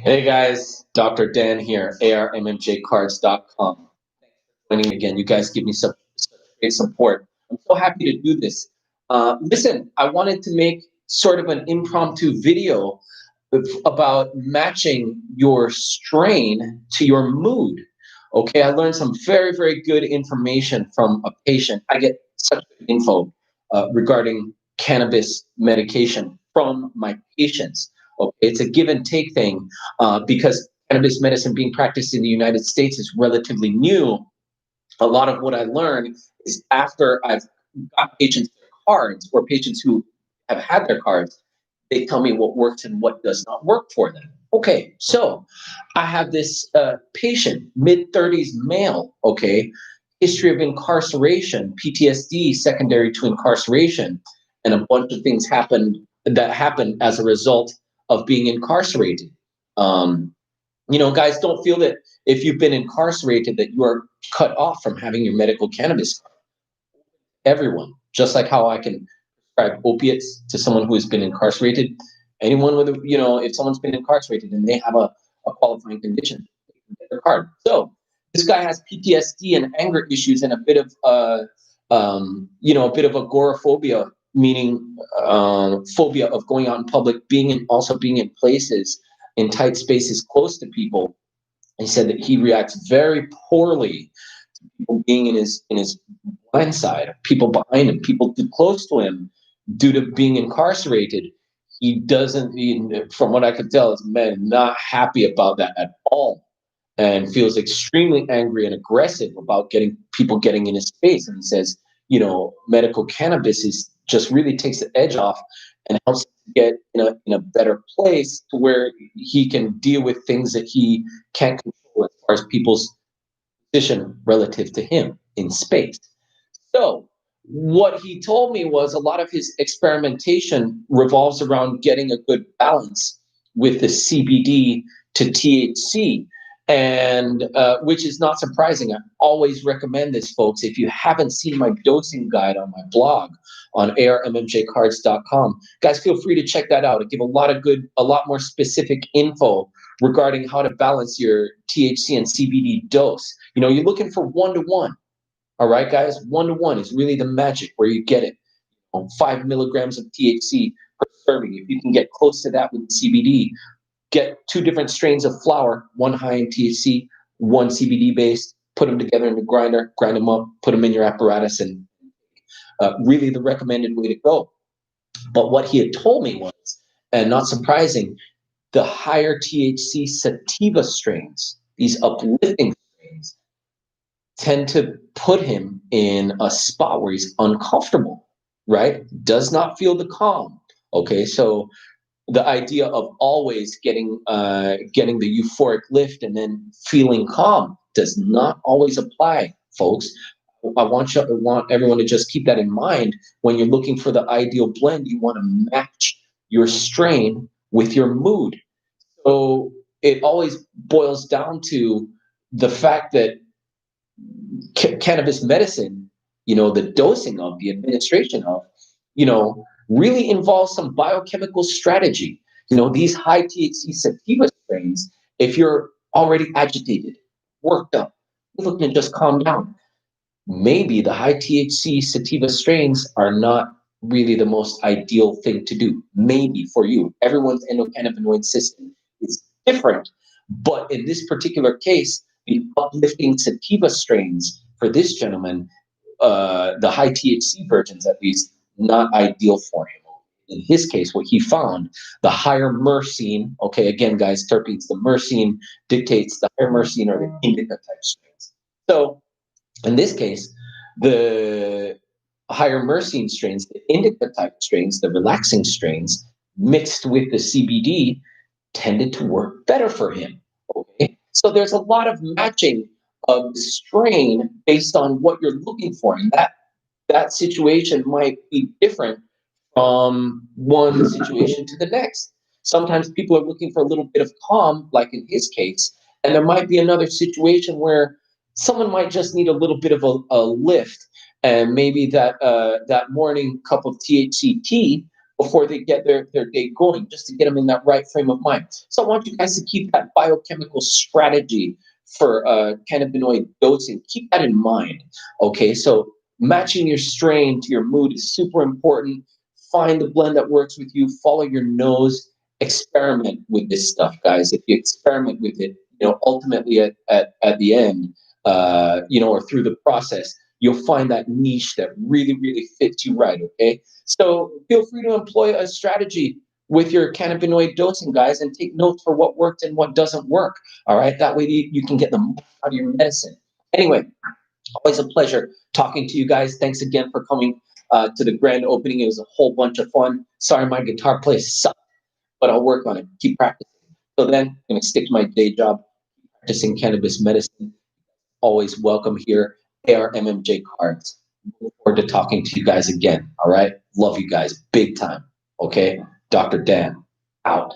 Hey guys, Dr. Dan here, ARMMJcards.com. Joining me again. You guys give me such great support. I'm so happy to do this. Listen, I wanted to make sort of an impromptu video about matching your strain to your mood. Okay, I learned some very, very good information from a patient. I get such good info regarding cannabis medication from my patients. Okay, it's a give and take thing because cannabis medicine being practiced in the United States is relatively new. A lot of what I learned is after I've got patients their cards or patients who have had their cards, they tell me what works and what does not work for them. Okay, so I have this patient, mid 30s male, okay, history of incarceration, PTSD secondary to incarceration, and a bunch of things happened as a result of being incarcerated. Um, guys, don't feel that if you've been incarcerated that you are cut off from having your medical cannabis. Everyone, just like how I can prescribe opiates to someone who has been incarcerated. Anyone with if someone's been incarcerated and they have a qualifying condition, they can get their card. So this guy has PTSD and anger issues and a bit of a bit of agoraphobia, meaning phobia of going out in public, also being in places in tight spaces close to people. He said that he reacts very poorly to people being in his blind side, people behind him, people too close to him, due to being incarcerated. He doesn't, from what I could tell, is man not happy about that at all, and feels extremely angry and aggressive about getting in his space. And he says, medical cannabis is just really takes the edge off and helps him get in a better place to where he can deal with things that he can't control as far as people's position relative to him in space. So what he told me was a lot of his experimentation revolves around getting a good balance with the CBD to THC, and which is not surprising. I always recommend this, folks. If you haven't seen my dosing guide on my blog on ARMMJcards.com, guys, feel free to check that out. I give a lot more specific info regarding how to balance your THC and CBD dose. You're looking for 1-to-1. All right, guys, 1-to-1 is really the magic where you get it. 5 milligrams of THC per serving. If you can get close to that with CBD, get 2 different strains of flower, one high in THC, one CBD based, put them together in the grinder, grind them up, put them in your apparatus, and really the recommended way to go. But what he had told me was, and not surprising, the higher THC sativa strains, these uplifting strains, tend to put him in a spot where he's uncomfortable, right? Does not feel the calm. Okay, so the idea of always getting the euphoric lift and then feeling calm does not always apply, folks. I want everyone to just keep that in mind when you're looking for the ideal blend. You want to match your strain with your mood. So it always boils down to the fact that cannabis medicine, the dosing of, the administration of, really involves some biochemical strategy. These high THC sativa strains, if you're already agitated, worked up, you're looking to just calm down, maybe the high THC sativa strains are not really the most ideal thing to do. Maybe for you. Everyone's endocannabinoid system is different. But in this particular case, the uplifting sativa strains for this gentleman, the high THC versions at least, not ideal for him. In his case, what he found, the higher myrcene, okay, again, guys, terpenes, the myrcene dictates the higher myrcene or the indica type strains. So in this case, the higher myrcene strains, the indica type strains, the relaxing strains, mixed with the CBD, tended to work better for him. Okay, so there's a lot of matching of the strain based on what you're looking for, and that situation might be different from one situation to the next. Sometimes people are looking for a little bit of calm, like in his case, and there might be another situation where someone might just need a little bit of a lift, and maybe that morning cup of THC tea before they get their day going, just to get them in that right frame of mind. So I want you guys to keep that biochemical strategy for cannabinoid dosing. Keep that in mind. Okay, so matching your strain to your mood is super important. Find the blend that works with you. Follow your nose. Experiment with this stuff, guys. If you experiment with it, ultimately at the end, or through the process, you'll find that niche that really, really fits you right. Okay. So feel free to employ a strategy with your cannabinoid dosing, guys, and take notes for what worked and what doesn't work. All right. That way you can get the most out of your medicine. Anyway, always a pleasure talking to you guys. Thanks again for coming to the grand opening. It was a whole bunch of fun. Sorry, my guitar play sucks, but I'll work on it. Keep practicing. So then I'm going to stick to my day job, practicing cannabis medicine. Always welcome here. ARMMJ Cards. Look forward to talking to you guys again. All right. Love you guys big time. Okay. Dr. Dan out.